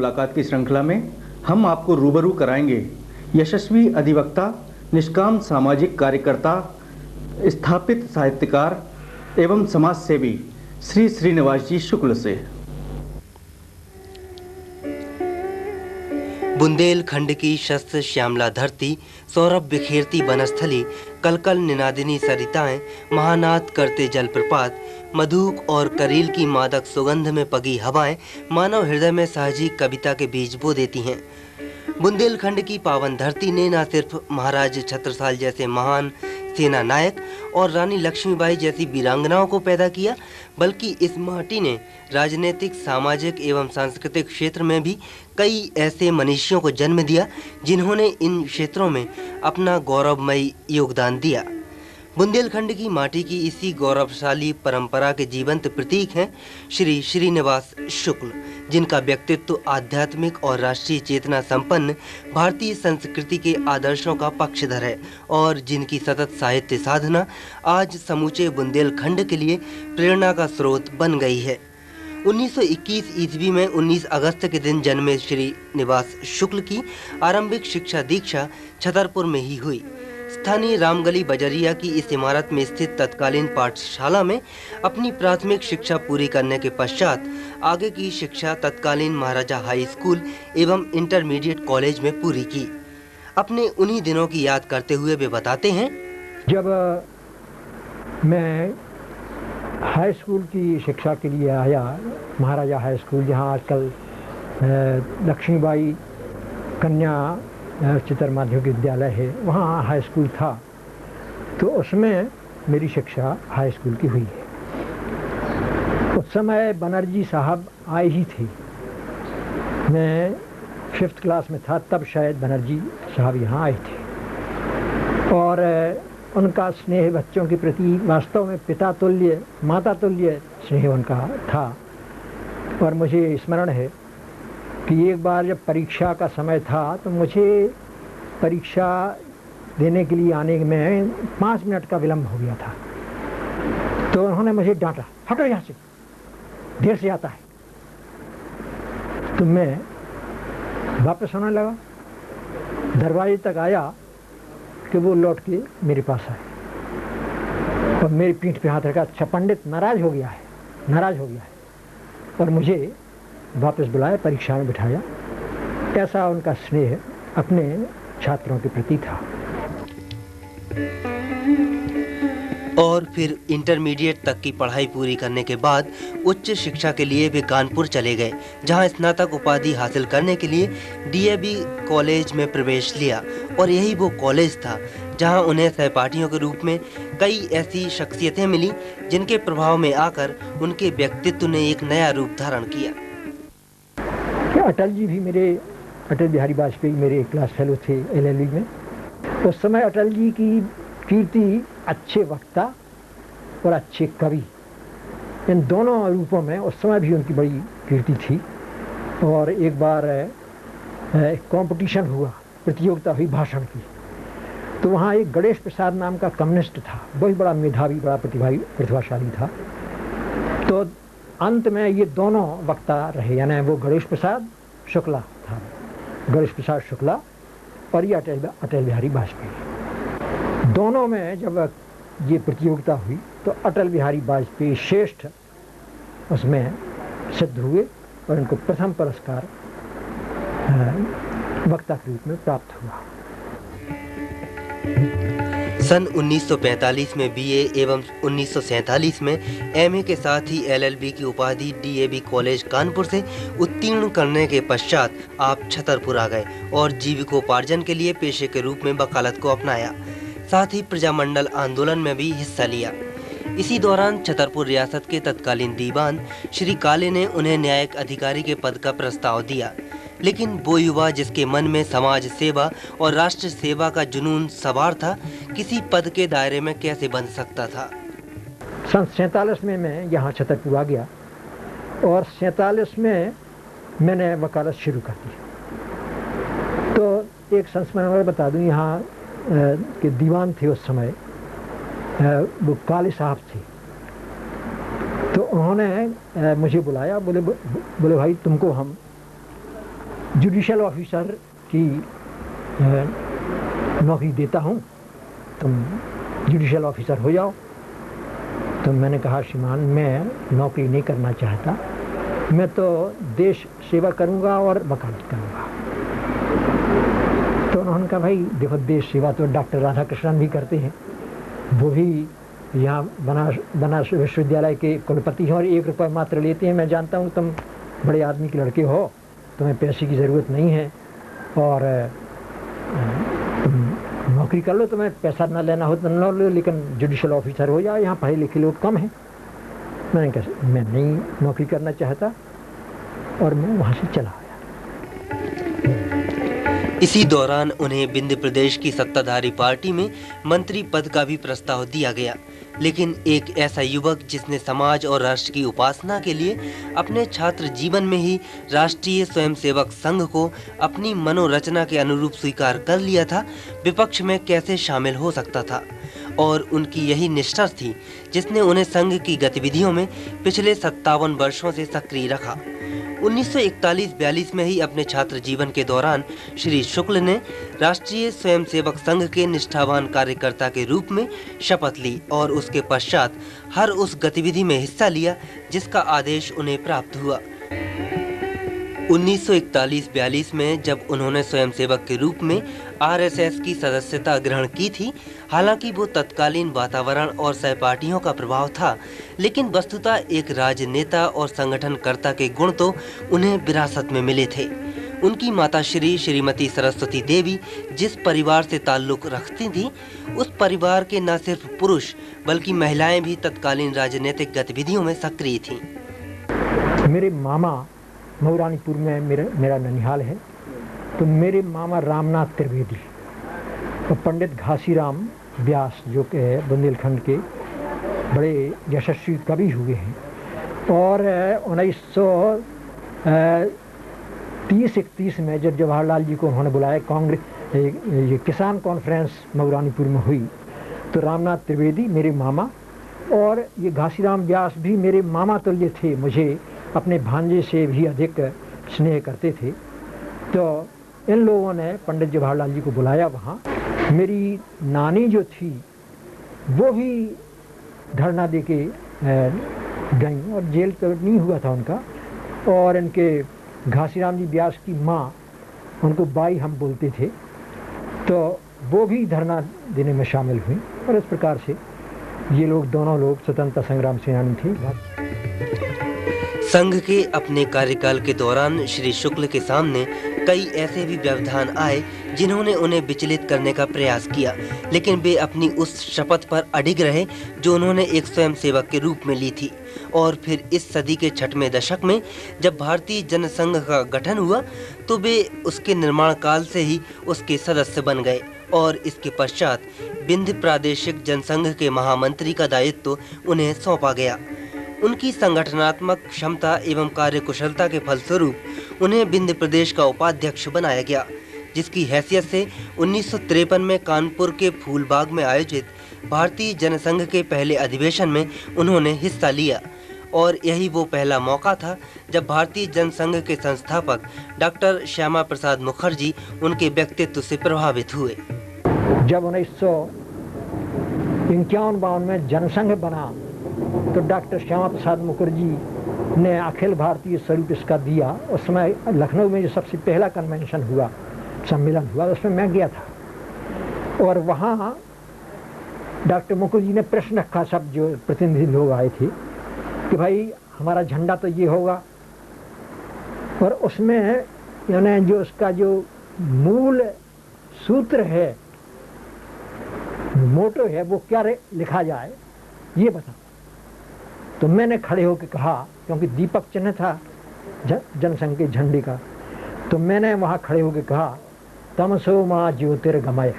मुलाकात की श्रृंखला में हम आपको रूबरू कराएंगे यशस्वी अधिवक्ता, निष्काम सामाजिक कार्यकर्ता, स्थापित साहित्यकार एवं समाज सेवी श्री श्रीनिवास जी शुक्ल से। बुंदेलखंड की शस्त्र श्यामला धरती, सौरभ बिखेरती वनस्थली, कलकल निनादिनी सरिताएं, महानाद करते जलप्रपात, मधुक और करील की मादक सुगंध में पगी हवाएं मानव हृदय में सहजी कविता के बीज बो देती हैं। बुंदेलखंड की पावन धरती ने न सिर्फ महाराज छत्रसाल जैसे महान सेना नायक और रानी लक्ष्मीबाई जैसी वीरांगनाओं को पैदा किया, बल्कि इस माटी ने राजनीतिक, सामाजिक एवं सांस्कृतिक क्षेत्र में भी कई ऐसे मनीषियों को जन्म दिया जिन्होंने इन क्षेत्रों में अपना गौरवमयी योगदान दिया। बुंदेलखंड की माटी की इसी गौरवशाली परंपरा के जीवंत प्रतीक हैं श्री श्रीनिवास शुक्ल, जिनका व्यक्तित्व आध्यात्मिक और राष्ट्रीय चेतना संपन्न भारतीय संस्कृति के आदर्शों का पक्षधर है और जिनकी सतत साहित्य साधना आज समूचे बुंदेलखंड के लिए प्रेरणा का स्रोत बन गई है। 1921 ईस्वी में 19 अगस्त के दिन जन्मे श्री निवास शुक्ल की आरंभिक शिक्षा दीक्षा छतरपुर में ही हुई। स्थानीय रामगली बजरिया की इस इमारत में स्थित तत्कालीन पाठशाला में अपनी प्राथमिक शिक्षा पूरी करने के पश्चात आगे की शिक्षा तत्कालीन महाराजा हाई स्कूल एवं इंटरमीडिएट कॉलेज में पूरी की। अपने उन्हीं दिनों की याद करते हुए वे बताते हैं, जब मैं हाई स्कूल की शिक्षा के लिए आया, महाराजा हाई स्कूल जहाँ आजकल लक्ष्मीबाई कन्या उच्चतर माध्यमिक विद्यालय है, वहाँ हाई स्कूल था, तो उसमें मेरी शिक्षा हाई स्कूल की हुई है। उस समय बनर्जी साहब आए ही थे, मैं 5th क्लास में था, तब शायद बनर्जी साहब यहाँ आए थे और उनका स्नेह बच्चों के प्रति वास्तव में पिता तुल्य, माता तुल्य स्नेह उनका था। और मुझे स्मरण है कि एक बार जब परीक्षा का समय था तो मुझे परीक्षा देने के लिए आने में 5 मिनट का विलम्ब हो गया था, तो उन्होंने मुझे डांटा, हटो यहाँ से, देर से आता है। तो मैं वापस आने लगा, दरवाजे तक आया कि वो लौट के मेरे पास आए और मेरी पीठ पे हाथ रखा, अच्छा पंडित नाराज हो गया है, और मुझे वापस बुलाया, परीक्षा में बिठाया। ऐसा उनका स्नेह अपने छात्रों के प्रति था। और फिर इंटरमीडिएट तक की पढ़ाई पूरी करने के बाद उच्च शिक्षा के लिए वे कानपुर चले गए, जहां स्नातक उपाधि हासिल करने के लिए डीएवी कॉलेज में प्रवेश लिया। और यही वो कॉलेज था जहां उन्हें सहपाठियों के रूप में कई ऐसी शख्सियतें मिली जिनके प्रभाव में आकर उनके व्यक्तित्व ने एक नया रूप धारण किया। अटल जी भी अटल बिहारी वाजपेयी मेरे क्लास फेलो थे LLB में। उस समय अटल जी की कीर्ति अच्छे वक्ता और अच्छे कवि, इन दोनों रूपों में उस समय भी उनकी बड़ी कीर्ति थी। और एक बार कंपटीशन हुआ, प्रतियोगिता हुई भाषण की, तो वहाँ एक गणेश प्रसाद नाम का कम्युनिस्ट था, बहुत बड़ा मेधावी, बड़ा प्रतिभाशाली था। तो अंत में ये दोनों वक्ता रहे, यानी वो गणेश प्रसाद शुक्ला था, गणेश प्रसाद शुक्ला और ये अटल बिहारी वाजपेयी। दोनों में जब ये प्रतियोगिता हुई तो अटल बिहारी वाजपेयी श्रेष्ठ उसमें सिद्ध हुए और इनको प्रथम पुरस्कार वक्ता के रूप में प्राप्त हुआ। सन 1945 में बीए एवं 1947 में एमए के साथ ही LLB की उपाधि डीएवी कॉलेज कानपुर से उत्तीर्ण करने के पश्चात आप छतरपुर आ गए और जीविकोपार्जन के लिए पेशे के रूप में वकालत को अपनाया। साथ ही प्रजामंडल आंदोलन में भी हिस्सा लिया। इसी दौरान छतरपुर रियासत के तत्कालीन दीवान श्री काले ने उन्हें न्यायिक अधिकारी के पद का प्रस्ताव दिया, लेकिन वो युवा जिसके मन में समाज सेवा और राष्ट्र सेवा का जुनून सवार था, किसी पद के दायरे में कैसे बन सकता था। सन 47 में मैं यहाँ छतरपुर आ गया और 47 में मैंने वकालत शुरू कर दी। तो एक संस्मरण बता दूँ, यहाँ के दीवान थे उस समय, वो काले साहब थे। तो उन्होंने मुझे बुलाया, बोले भाई तुमको हम जुडिशल ऑफिसर की नौकरी देता हूँ, तुम जुडिशल ऑफिसर हो जाओ। तो मैंने कहा श्रीमान मैं नौकरी नहीं करना चाहता, मैं तो देश सेवा करूँगा और वकालत करूँगा। तो उन्होंने कहा भाई देखो देश सेवा तो डॉक्टर राधाकृष्णन भी करते हैं, वो भी यहाँ बनारस विश्वविद्यालय के कुलपति हैं और 1 रुपये मात्र लेते हैं। मैं जानता हूँ तुम बड़े आदमी के लड़के हो, तुम्हें पैसे की ज़रूरत नहीं है और तुम नौकरी कर लो, तुम्हें पैसा ना लेना हो तो न लो, लेकिन जुडिशल ऑफिसर हो जाओ, यहाँ पढ़े लिखे लोग कम हैं। मैंने कहा मैं नहीं नौकरी करना चाहता और मैं वहाँ से चला आया। इसी दौरान उन्हें विंध्य प्रदेश की सत्ताधारी पार्टी में मंत्री पद का भी प्रस्ताव दिया गया, लेकिन एक ऐसा युवक जिसने समाज और राष्ट्र की उपासना के लिए अपने छात्र जीवन में ही राष्ट्रीय स्वयंसेवक संघ को अपनी मनोरचना के अनुरूप स्वीकार कर लिया था, विपक्ष में कैसे शामिल हो सकता था। और उनकी यही निष्ठा थी जिसने उन्हें संघ की गतिविधियों में पिछले 57 वर्षों से सक्रिय रखा। 1941-42 में ही अपने छात्र जीवन के दौरान श्री शुक्ल ने राष्ट्रीय स्वयंसेवक संघ के निष्ठावान कार्यकर्ता के रूप में शपथ ली और उसके पश्चात हर उस गतिविधि में हिस्सा लिया जिसका आदेश उन्हें प्राप्त हुआ। 1941-42 में जब उन्होंने स्वयंसेवक के रूप में आरएसएस की सदस्यता ग्रहण की थी, हालांकि वो तत्कालीन वातावरण और सहपाठियों का प्रभाव था, लेकिन वस्तुतः एक राजनेता और संगठनकर्ता के गुण तो उन्हें विरासत में मिले थे। उनकी माता श्रीमती सरस्वती देवी जिस परिवार से ताल्लुक रखती थीं, उस परिवार के न सिर्फ पुरुष बल्कि महिलाएं भी तत्कालीन राजनीतिक गतिविधियों में सक्रिय थीं। मेरे मामा मऊरानीपुर में मेरा ननिहाल है, तो मेरे मामा रामनाथ त्रिवेदी और पंडित घासीराम व्यास जो कि बुंदेलखंड के बड़े यशस्वी कवि हुए हैं और 1930-31 में जब जवाहरलाल जी को उन्होंने बुलाया, कांग्रेस ये किसान कॉन्फ्रेंस मऊरानीपुर में हुई, तो रामनाथ त्रिवेदी मेरे मामा और ये घासीराम व्यास भी मेरे मामा तुल्य थे, मुझे अपने भांजे से भी अधिक स्नेह करते थे। तो इन लोगों ने पंडित जवाहरलाल जी को बुलाया वहाँ। मेरी नानी जो थी वो भी धरना दे के गई और जेल तो नहीं हुआ था उनका, और इनके घासीराम जी व्यास की माँ, उनको बाई हम बोलते थे, तो वो भी धरना देने में शामिल हुई और इस प्रकार से ये लोग दोनों लोग स्वतंत्रता संग्राम सेनानी थे। संघ के अपने कार्यकाल के दौरान श्री शुक्ल के सामने कई ऐसे भी व्यवधान आए जिन्होंने उन्हें विचलित करने का प्रयास किया, लेकिन वे अपनी उस शपथ पर अडिग रहे जो उन्होंने एक स्वयंसेवक के रूप में ली थी। और फिर इस सदी के 6वें दशक में जब भारतीय जनसंघ का गठन हुआ तो वे उसके निर्माण काल से ही उसके सदस्य बन गए और इसके पश्चात विंध्य प्रादेशिक जनसंघ के महामंत्री का दायित्व उन्हें सौंपा गया। उनकी संगठनात्मक क्षमता एवं कार्यकुशलता के फलस्वरूप उन्हें विंध्य प्रदेश का उपाध्यक्ष बनाया गया, जिसकी हैसियत से 1953 में कानपुर के फूलबाग में आयोजित भारतीय जनसंघ के पहले अधिवेशन में उन्होंने हिस्सा लिया। और यही वो पहला मौका था जब भारतीय जनसंघ के संस्थापक डॉक्टर श्यामा प्रसाद मुखर्जी उनके व्यक्तित्व से प्रभावित हुए। जब 1951-52 में जनसंघ बना तो डॉक्टर श्यामा प्रसाद मुखर्जी ने अखिल भारतीय स्वरूप इसका दिया। उस समय लखनऊ में जो सबसे पहला कन्वेंशन हुआ, सम्मेलन हुआ, उसमें मैं गया था और वहाँ डॉक्टर मुखर्जी ने प्रश्न रखा, सब जो प्रतिनिधि लोग आए थे, कि भाई हमारा झंडा तो ये होगा, और उसमें यानी जो उसका जो मूल सूत्र है, मोटो है, वो क्या लिखा जाए ये बता। तो मैंने खड़े होकर कहा, क्योंकि दीपक चिन्ह था जनसंघ के झंडे का, तो मैंने वहाँ खड़े होकर कहा तमसो माँ ज्योतिर्गमय।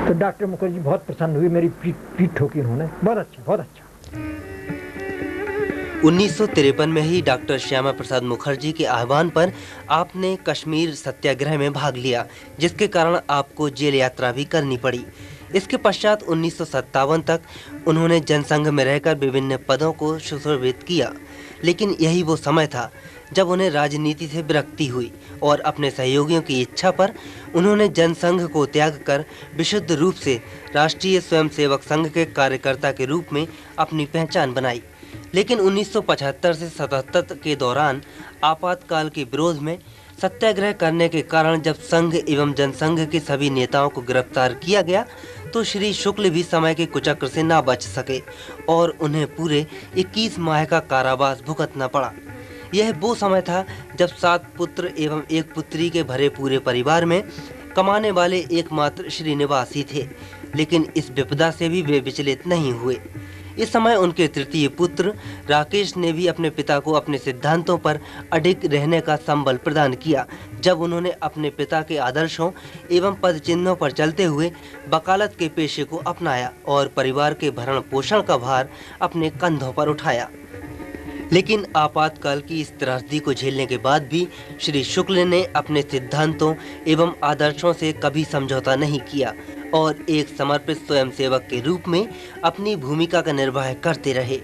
तो डॉक्टर मुखर्जी बहुत प्रसन्न हुए, मेरी पीठ ठोकी उन्होंने, बहुत अच्छा बहुत अच्छा। 1953 में ही डॉक्टर श्यामा प्रसाद मुखर्जी के आह्वान पर आपने कश्मीर सत्याग्रह में भाग लिया, जिसके कारण आपको जेल यात्रा भी करनी पड़ी। इसके पश्चात 1957 तक उन्होंने जनसंघ में रहकर विभिन्न पदों को सुशोभित किया, लेकिन यही वो समय था जब उन्हें राजनीति से विरक्ति हुई और अपने सहयोगियों की इच्छा पर उन्होंने जनसंघ को त्याग कर विशुद्ध रूप से राष्ट्रीय स्वयंसेवक संघ के कार्यकर्ता के रूप में अपनी पहचान बनाई। लेकिन 1975 से 77 के दौरान आपातकाल के विरोध में सत्याग्रह करने के कारण जब संघ एवं जनसंघ के सभी नेताओं को गिरफ्तार किया गया तो श्री शुक्ल भी समय के कुचक्र से ना बच सके और उन्हें पूरे 21 माह का कारावास भुगतना पड़ा। यह वो समय था जब 7 पुत्र एवं 1 पुत्री के भरे पूरे परिवार में कमाने वाले एकमात्र श्रीनिवास ही थे, लेकिन इस विपदा से भी वे विचलित नहीं हुए। इस समय उनके तृतीय पुत्र राकेश ने भी अपने पिता को अपने सिद्धांतों पर अडिग रहने का संबल प्रदान किया, जब उन्होंने अपने पिता के आदर्शों एवं पद चिन्हों पर चलते हुए वकालत के पेशे को अपनाया और परिवार के भरण पोषण का भार अपने कंधों पर उठाया। लेकिन आपातकाल की इस त्रासदी को झेलने के बाद भी श्री शुक्ल ने अपने सिद्धांतों एवं आदर्शों से कभी समझौता नहीं किया और एक समर्पित स्वयंसेवक के रूप में अपनी भूमिका का निर्वाह करते रहे।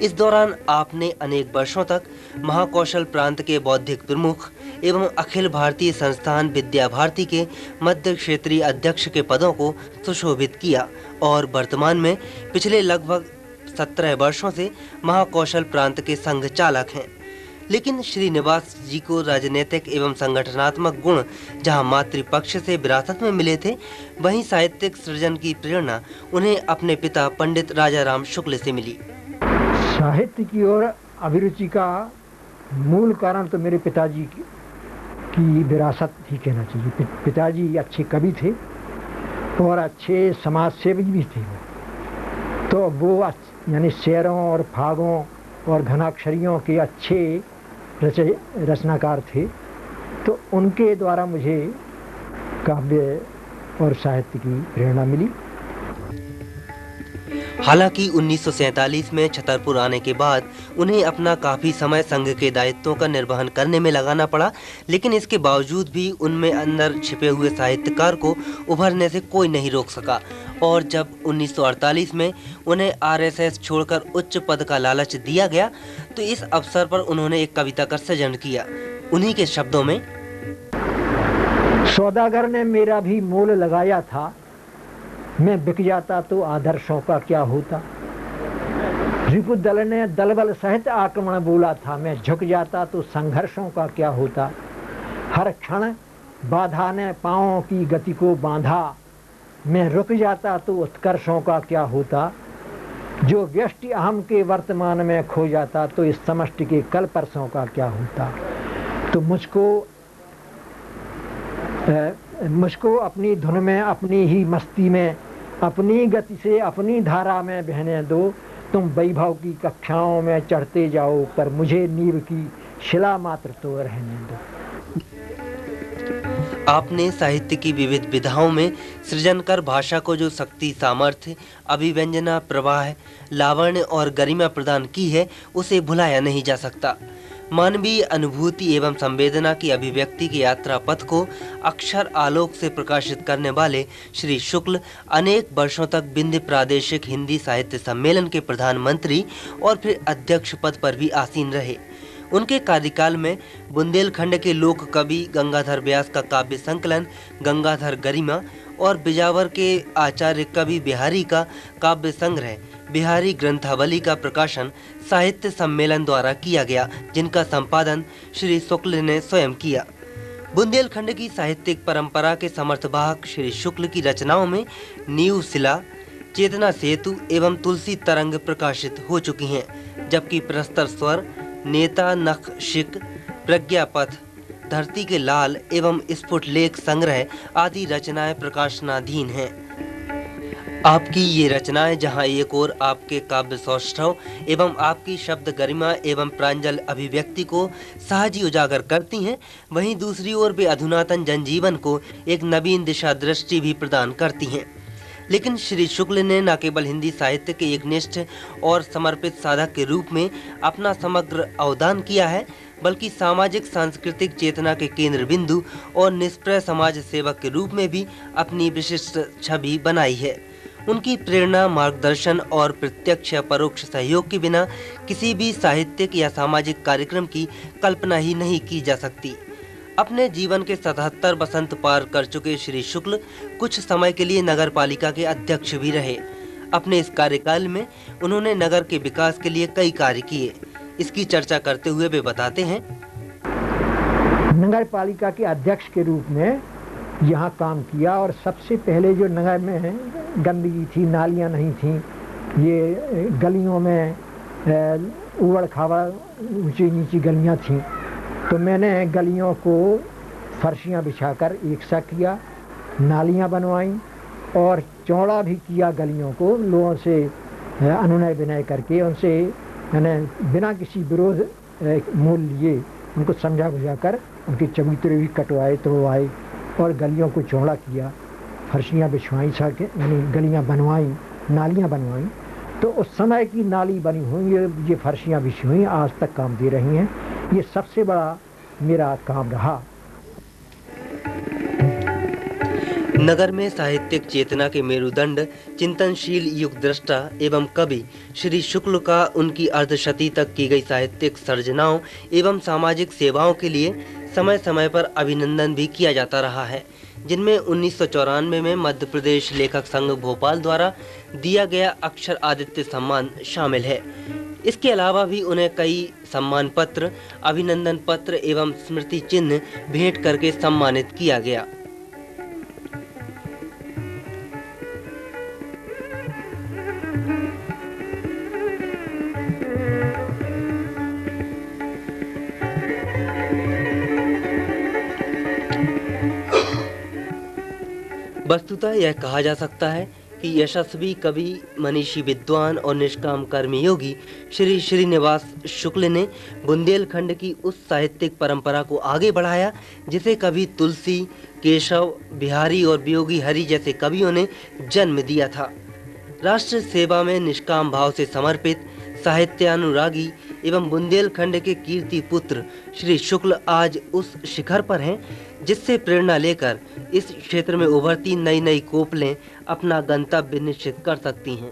इस दौरान आपने अनेक वर्षों तक महाकौशल प्रांत के बौद्धिक प्रमुख एवं अखिल भारतीय संस्थान विद्या भारती के मध्य क्षेत्रीय अध्यक्ष के पदों को सुशोभित किया और वर्तमान में पिछले लगभग 17 वर्षों से महाकौशल प्रांत के संघ चालक हैं। लेकिन श्रीनिवास जी को राजनीतिक एवं संगठनात्मक गुण जहां मातृपक्ष से विरासत में मिले थे, वहीं साहित्यिक सृजन की प्रेरणा उन्हें अपने पिता पंडित राजाराम शुक्ल से मिली। साहित्य की ओर अभिरुचि का मूल कारण तो मेरे पिताजी की विरासत ही कहना चाहिए। पिताजी अच्छे कवि थे और अच्छे समाज सेवी भी थे, तो वो यानी शेरों और फागों और घनाक्षरियों के अच्छे रचनाकार थे, तो उनके द्वारा मुझे काव्य और साहित्य की प्रेरणा मिली। हालांकि 1947 में छतरपुर आने के बाद उन्हें अपना काफी समय संघ के दायित्वों का निर्वहन करने में लगाना पड़ा, लेकिन इसके बावजूद भी उनमें अंदर छिपे हुए साहित्यकार को उभरने से कोई नहीं रोक सका और जब 1948 में उन्हें आरएसएस छोड़कर उच्च पद का लालच दिया गया तो इस अवसर पर उन्होंने एक कविता का सृजन किया। उन्हीं के शब्दों में, सौदागर ने मेरा भी मोल लगाया था, मैं बिक जाता तो आदर्शों का क्या होता। रिपुदल ने दलबल सहित आक्रमण बोला था, मैं झुक जाता तो संघर्षों का क्या होता। हर क्षण बाधा ने पांवों की गति को बांधा, मैं रुक जाता तो उत्कर्षों का क्या होता। जो व्यष्टि अहम के वर्तमान में खो जाता तो इस समष्टि के कल परसों का क्या होता। तो मुझको अपनी धुन में, अपनी ही मस्ती में, अपनी गति से अपनी धारा में बहने दो। तुम वैभव की कक्षाओं में चढ़ते जाओ, पर मुझे नींव की शिला मात्र तो रहने दो। आपने साहित्य की विविध विधाओं में सृजन कर भाषा को जो शक्ति, सामर्थ्य, अभिव्यंजना, प्रवाह, लावण्य और गरिमा प्रदान की है, उसे भुलाया नहीं जा सकता। मानवीय अनुभूति एवं संवेदना की अभिव्यक्ति की यात्रा पथ को अक्षर आलोक से प्रकाशित करने वाले श्री शुक्ल अनेक वर्षों तक विंध्य प्रादेशिक हिंदी साहित्य सम्मेलन के प्रधानमंत्री और फिर अध्यक्ष पद पर भी आसीन रहे। उनके कार्यकाल में बुंदेलखंड के लोक कवि गंगाधर व्यास का काव्य संकलन गंगाधर गरिमा और बिजावर के आचार्य कवि बिहारी का काव्य संग्रह बिहारी ग्रंथावली का प्रकाशन साहित्य सम्मेलन द्वारा किया गया, जिनका संपादन श्री शुक्ल ने स्वयं किया। बुंदेलखंड की साहित्यिक परंपरा के समर्थवाहक श्री शुक्ल की रचनाओं में नींव शिला, चेतना सेतु एवं तुलसी तरंग प्रकाशित हो चुकी हैं, जबकि प्रस्तर स्वर, नेता नख शिक, प्रज्ञा पथ, धरती के लाल एवं स्फुट लेख संग्रह आदि रचनाएं प्रकाशनाधीन हैं। आपकी ये रचनाएं जहां एक ओर आपके काव्य सौष्ठव एवं आपकी शब्द गरिमा एवं प्रांजल अभिव्यक्ति को सहज ही उजागर करती हैं, वहीं दूसरी ओर वे अधुनातन जनजीवन को एक नवीन दिशा दृष्टि भी प्रदान करती हैं। लेकिन श्री शुक्ल ने न केवल हिंदी साहित्य के एक निष्ठ और समर्पित साधक के रूप में अपना समग्र अवदान किया है, बल्कि सामाजिक सांस्कृतिक चेतना के केंद्र बिंदु और निष्प्रय समाज सेवक के रूप में भी अपनी विशिष्ट छवि बनाई है। उनकी प्रेरणा, मार्गदर्शन और प्रत्यक्ष या परोक्ष सहयोग के बिना किसी भी साहित्यिक या सामाजिक कार्यक्रम की कल्पना ही नहीं की जा सकती। अपने जीवन के 77 वसंत पार कर चुके श्री शुक्ल कुछ समय के लिए नगर पालिका के अध्यक्ष भी रहे। अपने इस कार्यकाल में उन्होंने नगर के विकास के लिए कई कार्य किए। इसकी चर्चा करते हुए वे बताते हैं, नगर पालिका के अध्यक्ष के रूप में यहाँ काम किया और सबसे पहले जो नगर में गंदगी थी, नालियाँ नहीं थीं, ये गलियों में उबड़ खाबड़ ऊंची नीची गलियाँ थीं, तो मैंने गलियों को फर्शियाँ बिछाकर एक सा किया, नालियाँ बनवाईं और चौड़ा भी किया गलियों को, लोगों से अनुनय विनय करके उनसे मैंने बिना किसी विरोध मोल लिए उनको समझा बुझाकर उनके चबूतरे भी कटवाए तोड़वाए और गलियों को चौड़ा किया, फर्शियाँ बिछवाई सड़कें यानी गलियाँ बनवाई, नालियाँ बनवाई। तो उस समय की नाली बनी हुई ये फर्शियाँ बिछी हुई आज तक काम दे रही हैं। ये सबसे बड़ा मेरा काम रहा। नगर में साहित्यिक चेतना के मेरुदंड, चिंतनशील युग दृष्टा एवं कवि श्री शुक्ल का उनकी अर्धशती तक की गई साहित्यिक सर्जनाओं एवं सामाजिक सेवाओं के लिए समय समय पर अभिनंदन भी किया जाता रहा है, जिनमें 1994 में मध्य प्रदेश लेखक संघ भोपाल द्वारा दिया गया अक्षर आदित्य सम्मान शामिल है। इसके अलावा भी उन्हें कई सम्मान पत्र, अभिनंदन पत्र एवं स्मृति चिन्ह भेंट करके सम्मानित किया गया। वस्तुतः यह कहा जा सकता है कि यशस्वी कवि, मनीषी विद्वान और निष्काम कर्मी योगी श्री श्रीनिवास शुक्ल ने बुंदेलखंड की उस साहित्यिक परंपरा को आगे बढ़ाया जिसे कवि तुलसी, केशव, बिहारी और वियोगी हरि जैसे कवियों ने जन्म दिया था। राष्ट्र सेवा में निष्काम भाव से समर्पित साहित्यानुरागी एवं बुंदेलखंड के कीर्ति पुत्र श्री शुक्ल आज उस शिखर पर हैं जिससे प्रेरणा लेकर इस क्षेत्र में उभरती नई नई कोपलें अपना गंतव्य निश्चित कर सकती हैं।